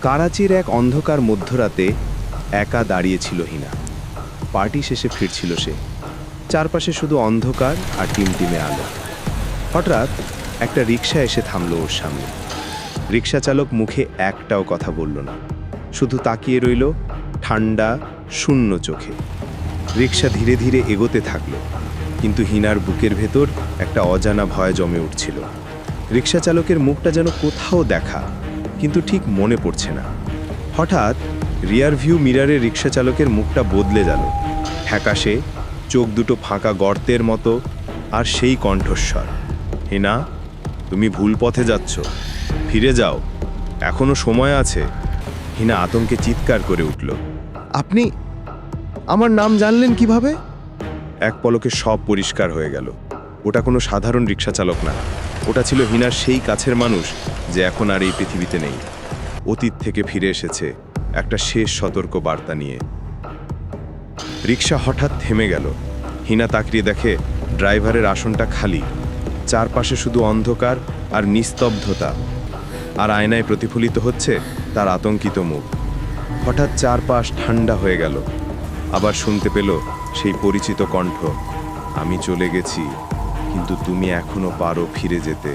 কারাচির এক অন্ধকার মধ্যরাতে একা দাঁড়িয়েছিল হিনা। পার্টি শেষে ফিরছিল সে। চারপাশে শুধু অন্ধকার আর টিমটিমে আলো। হঠাৎ একটা রিকশা এসে থামলো ওর সামনে। রিকশা চালক মুখে একটাও কথা বলল না, শুধু তাকিয়ে রইল ঠান্ডা শূন্য চোখে। রিকশা ধীরে ধীরে এগোতে থাকলো, কিন্তু হিনার বুকের ভেতর একটা অজানা ভয় জমে উঠছিল। রিকশা চালকের মুখটা যেন কোথাও দেখা, কিন্তু ঠিক মনে পড়ছে না। হঠাৎ রিয়ার ভিউ মিরারে রিকশা চালকের মুখটা বদলে গেল, ফ্যাকাশে, চোখ দুটো ফাঁকা গর্তের মতো, আর সেই কণ্ঠস্বর, হিনা, তুমি ভুল পথে যাচ্ছ, ফিরে যাও, এখনো সময় আছে। হিনা আতঙ্কে চিৎকার করে উঠল, আপনি আমার নাম জানলেন কিভাবে? এক পলকে সব পরিষ্কার হয়ে গেল। ওটা কোনো সাধারণ রিকশা চালক না, ওটা ছিল হিনার সেই কাছের মানুষ যে এখন আর এই পৃথিবীতে নেই। অতীত থেকে ফিরে এসেছে একটা শেষ সতর্ক বার্তা নিয়ে। রিকশা হঠাৎ থেমে গেল। হিনা তাকিয়ে দেখে ড্রাইভারের আসনটা খালি, চারপাশে শুধু অন্ধকার আর নিস্তব্ধতা, আর আয়নায় প্রতিফলিত হচ্ছে তার আতঙ্কিত মুখ। হঠাৎ চারপাশ ঠান্ডা হয়ে গেল। আবার শুনতে পেল সেই পরিচিত কণ্ঠ, আমি চলে গেছি, কিন্তু তুমি এখনো পারো ফিরে যেতে।